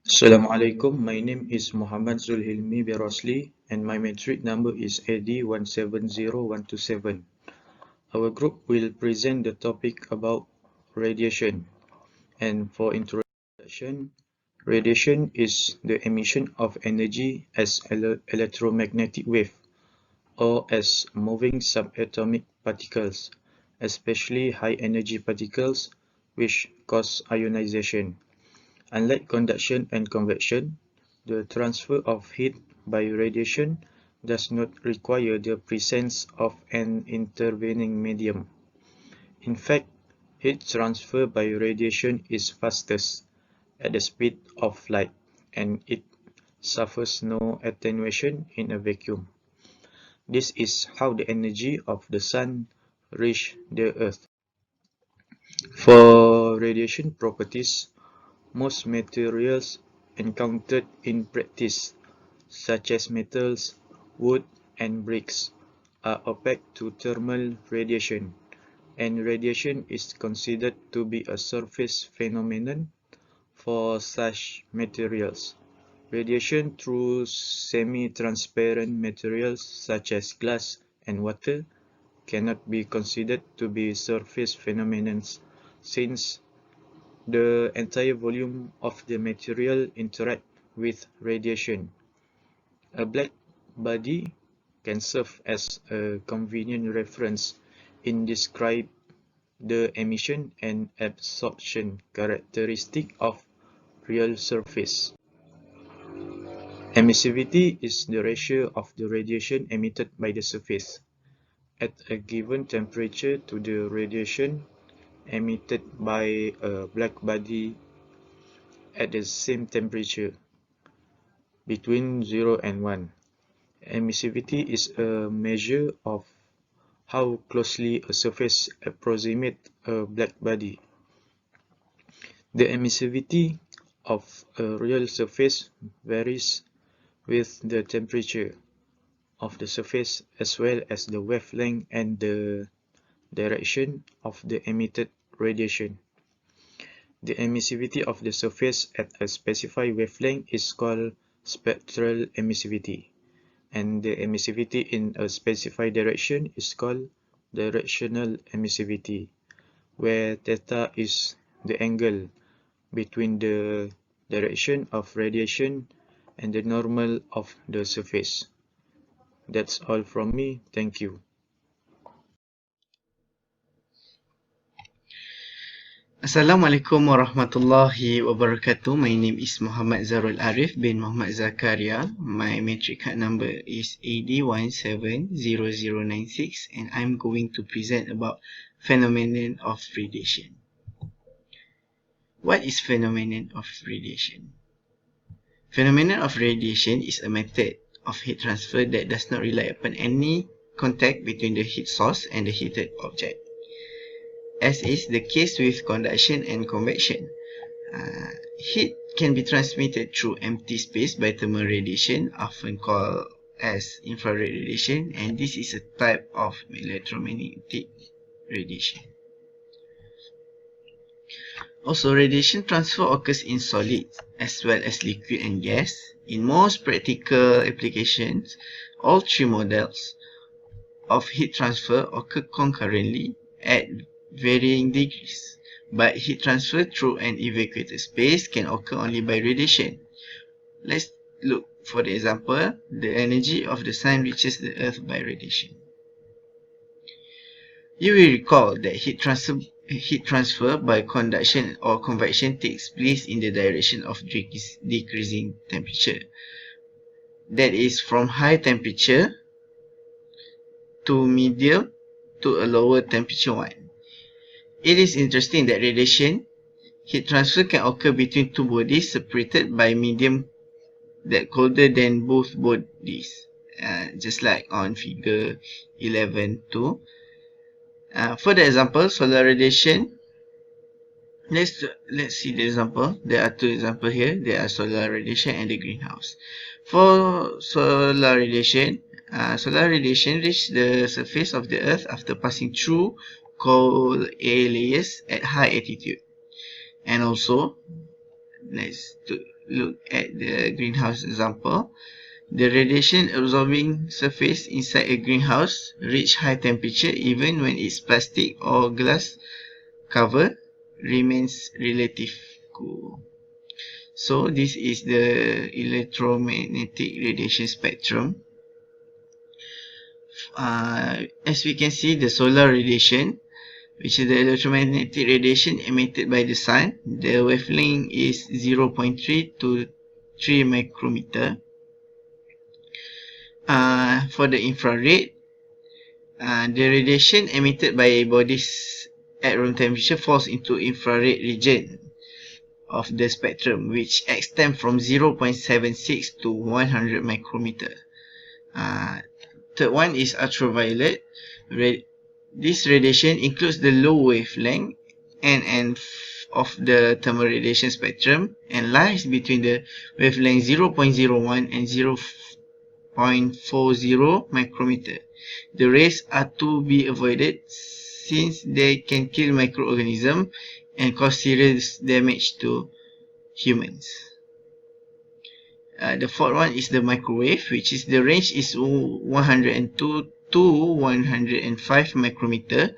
Assalamualaikum. My name is Muhammad Zulhilmi Berosli and my metric number is AD170127. Our group will present the topic about radiation. And for introduction, radiation is the emission of energy as electromagnetic wave or as moving subatomic particles, especially high energy particles which cause ionization. Unlike conduction and convection, the transfer of heat by radiation does not require the presence of an intervening medium. In fact, heat transfer by radiation is fastest at the speed of light, and it suffers no attenuation in a vacuum. This is how the energy of the sun reaches the earth. For radiation properties, most materials encountered in practice, such as metals, wood, and bricks, are opaque to thermal radiation, and radiation is considered to be a surface phenomenon for such materials. Radiation through semi-transparent materials such as glass and water cannot be considered to be surface phenomena since the entire volume of the material interacts with radiation. A black body can serve as a convenient reference in describing the emission and absorption characteristic of real surface. Emissivity is the ratio of the radiation emitted by the surface at a given temperature to the radiation emitted by a black body at the same temperature, between 0 and 1. Emissivity is a measure of how closely a surface approximates a black body. The emissivity of a real surface varies with the temperature of the surface as well as the wavelength and the direction of the emitted radiation. The emissivity of the surface at a specified wavelength is called spectral emissivity, and the emissivity in a specified direction is called directional emissivity, where theta is the angle between the direction of radiation and the normal of the surface. That's all from me. Thank you. Assalamualaikum warahmatullahi wabarakatuh. My name is Muhammad Zarul Arif bin Muhammad Zakaria. My metric card number is AD170096 and I'm going to present about phenomenon of radiation. What is phenomenon of radiation? Phenomenon of radiation is a method of heat transfer that does not rely upon any contact between the heat source and the heated object, as is the case with conduction and convection. Heat can be transmitted through empty space by thermal radiation, often called as infrared radiation, and this is a type of electromagnetic radiation. Also, radiation transfer occurs in solids as well as liquid and gas. In most practical applications, all three models of heat transfer occur concurrently at varying degrees, but heat transfer through an evacuated space can occur only by radiation. Let's look for the example. The energy of the sun reaches the earth by radiation. You will recall that heat transfer by conduction or convection takes place in the direction of decreasing temperature. That is, from high temperature to medium to a lower temperature one. It is interesting that radiation heat transfer can occur between two bodies separated by medium that colder than both bodies, just like on figure 11.2. For the example, solar radiation. Let's see the example. There are two examples here. There are solar radiation and the greenhouse. For solar radiation reaches the surface of the earth after passing through cold air layers at high altitude. And also, let's look at the greenhouse example. The radiation absorbing surface inside a greenhouse reach high temperature even when its plastic or glass cover remains relatively cool. So this is the electromagnetic radiation spectrum. As we can see, the solar radiation, which is the electromagnetic radiation emitted by the sun, the wavelength is 0.3 to 3 micrometer. For the infrared, the radiation emitted by bodies at room temperature falls into infrared region of the spectrum, which extend from 0.76 to 100 micrometer. Third one is ultraviolet. This radiation includes the low wavelength and of the thermal radiation spectrum and lies between the wavelength 0.01 and 0.40 micrometer. The rays are to be avoided since they can kill microorganisms and cause serious damage to humans. The fourth one is the microwave, which is the range is 102 to 105 micrometer,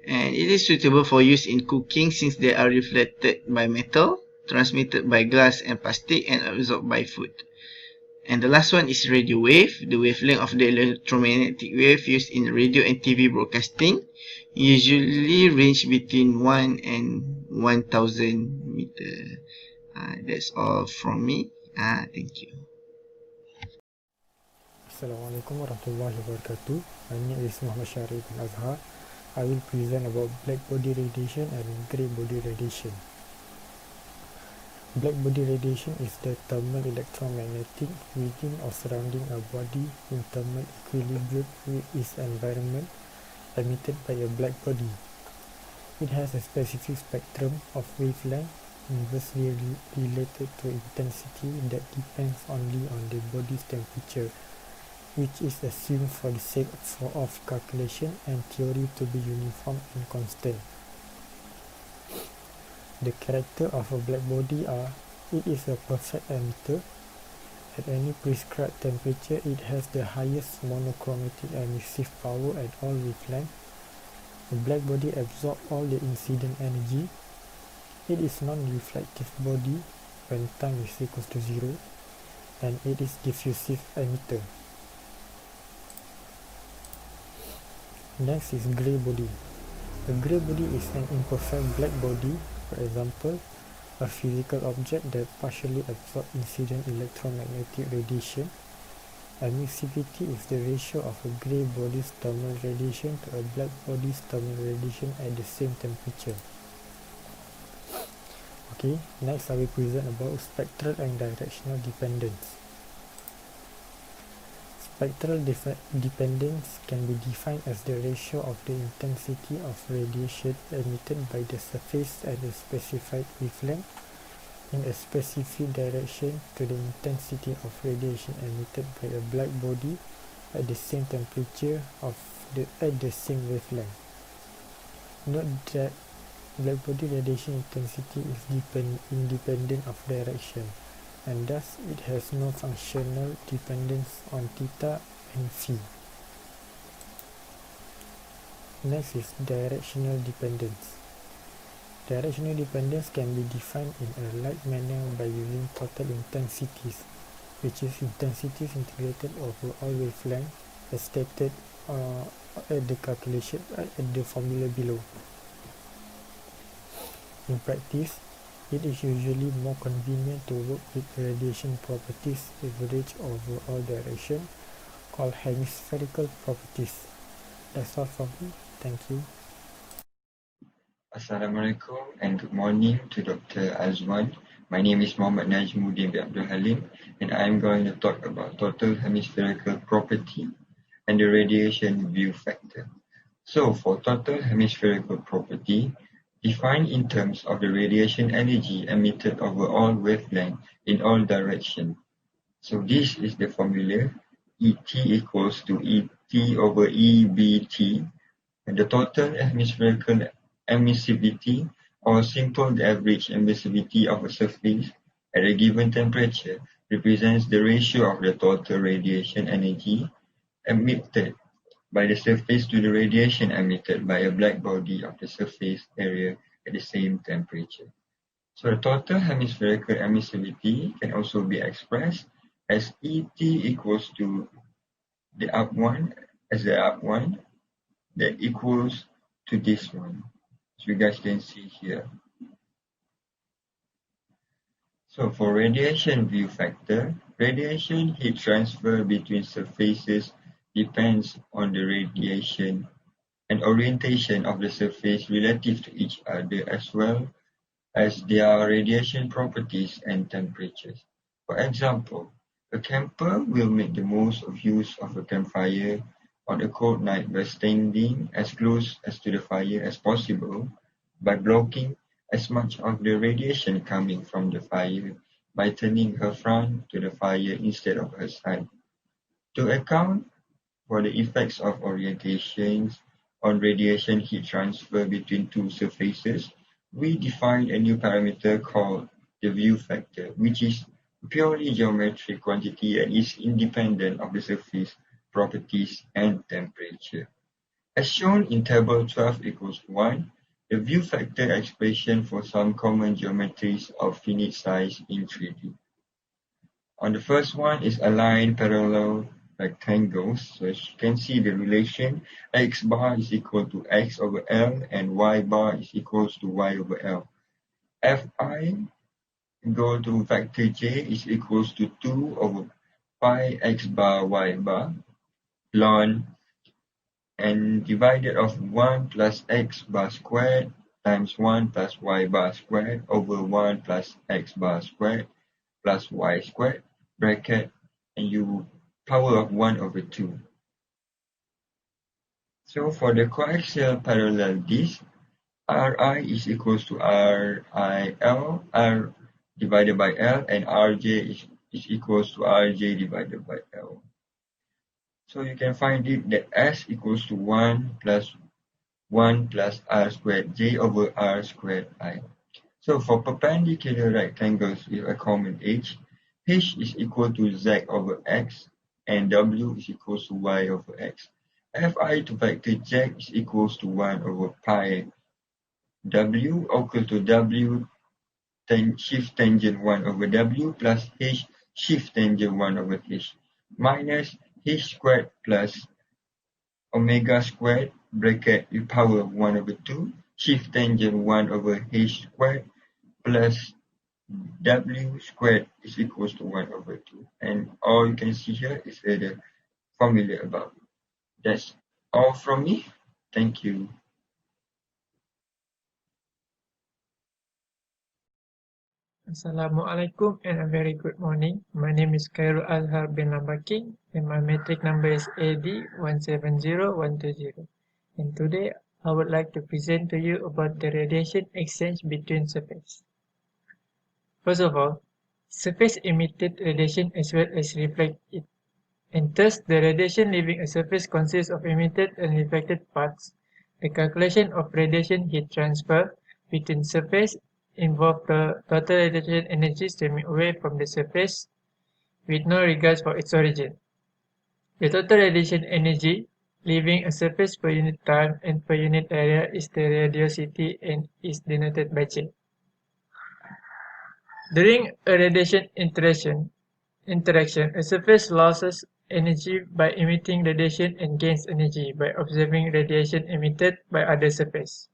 and it is suitable for use in cooking since they are reflected by metal, transmitted by glass and plastic, and absorbed by food. And the last one is radio wave. The wavelength of the electromagnetic wave used in radio and TV broadcasting usually range between 1 and 1000 meter. That's all from me. Thank you. Assalamualaikum warahmatullahi wabarakatuh. My name is Muhammad Syarif bin Azhar. I will present about black body radiation and grey body radiation. Black body radiation is the thermal electromagnetic within or surrounding a body in thermal equilibrium with its environment emitted by a black body. It has a specific spectrum of wavelength inversely related to intensity that depends only on the body's temperature, which is assumed for the sake of calculation and theory to be uniform and constant. The character of a black body are: it is a perfect emitter. At any prescribed temperature, it has the highest monochromatic emissive power at all wavelengths. The black body absorbs all the incident energy. It is non-reflective body when time is equal to 0, and it is diffusive emitter. Next is grey body. A grey body is an imperfect black body, for example, a physical object that partially absorbs incident electromagnetic radiation. Emissivity is the ratio of a grey body's thermal radiation to a black body's thermal radiation at the same temperature. Okay, next I will present about spectral and directional dependence. Spectral dependence can be defined as the ratio of the intensity of radiation emitted by the surface at a specified wavelength in a specific direction to the intensity of radiation emitted by a black body at the same temperature at the same wavelength. Note that black body radiation intensity is independent of direction, and thus it has no functional dependence on theta and phi. Next is directional dependence. Directional dependence can be defined in a like manner by using total intensities, which is intensities integrated over all wavelengths as stated at the calculation at the formula below. In practice, it is usually more convenient to work with radiation properties average over all direction, called hemispherical properties. That's all from me. Thank you. Assalamualaikum and good morning to Dr. Azwan. My name is Muhammad Najmuddin bin Abdul Halim, and I am going to talk about total hemispherical property and the radiation view factor. So for total hemispherical property, defined in terms of the radiation energy emitted over all wavelengths in all directions. So this is the formula: ET equals to ET over EBT, and the total hemispherical emissivity, or simple average emissivity of a surface at a given temperature represents the ratio of the total radiation energy emitted by the surface to the radiation emitted by a black body of the surface area at the same temperature. So the total hemispherical emissivity can also be expressed as ET equals to the up one that equals to this one. So you guys can see here. So for radiation view factor, radiation heat transfer between surfaces depends on the radiation and orientation of the surface relative to each other as well as their radiation properties and temperatures. For example, a camper will make the most of use of a campfire on a cold night by standing as close to the fire as possible, by blocking as much of the radiation coming from the fire by turning her front to the fire instead of her side. To account for the effects of orientations on radiation heat transfer between two surfaces, we define a new parameter called the view factor, which is a purely geometric quantity and is independent of the surface properties and temperature. As shown in table 12 equals 1, the view factor expression for some common geometries of finite size in 3D. On the first one is aligned parallel rectangles. So as you can see the relation x bar is equal to x over L and y bar is equals to y over L. Fi go to vector j is equals to 2 over pi x bar y bar ln and divided of 1 plus x bar squared times 1 plus y bar squared over 1 plus x bar squared plus y squared bracket and you power of 1 over 2. So for the coaxial parallel disk, Ri is equals to RIL, R divided by L, and Rj is equals to Rj divided by L. So you can find it that S equals to 1 plus R squared J over R squared I. So for perpendicular rectangles with a common edge, H is equal to Z over X and W is equals to Y over X. Fi to vector Z is equals to 1 over pi W equal to W shift tangent 1 over W plus H shift tangent 1 over H minus H squared plus omega squared bracket with power of 1 over 2 shift tangent 1 over H squared plus W squared is equals to 1 over 2. And all you can see here is the formula above. That's all from me. Thank you. Assalamualaikum and a very good morning. My name is Khairul Azhar bin Lambaki and my metric number is AD170120. And today I would like to present to you about the radiation exchange between surfaces. First of all, surface emitted radiation as well as reflect it. And thus the radiation leaving a surface consists of emitted and reflected parts. The calculation of radiation heat transfer between surface involve the total radiation energy streaming away from the surface with no regards for its origin. The total radiation energy leaving a surface per unit time and per unit area is the radiosity and is denoted by J. During a radiation interaction, a surface loses energy by emitting radiation and gains energy by observing radiation emitted by other surface.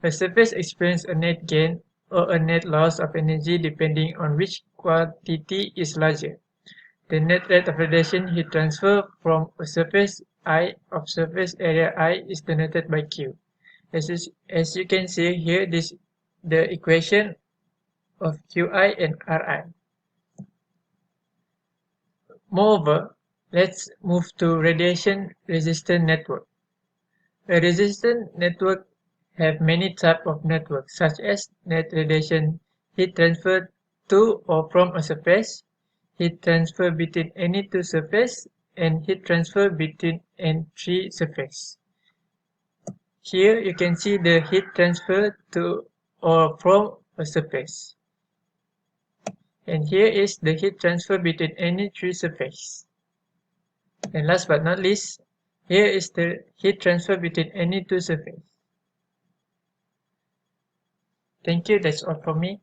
A surface experiences a net gain or a net loss of energy depending on which quantity is larger. The net rate of radiation heat transfer from a surface I of surface area I is denoted by Q. As you can see here, this the equation of Qi and Ri. Moreover, let's move to radiation resistant network. A resistant network have many types of networks such as net radiation heat transfer to or from a surface, heat transfer between any two surfaces, and heat transfer between and three surfaces. Here you can see the heat transfer to or from a surface. And here is the heat transfer between any three surfaces. And last but not least, here is the heat transfer between any two surfaces. Thank you, that's all from me.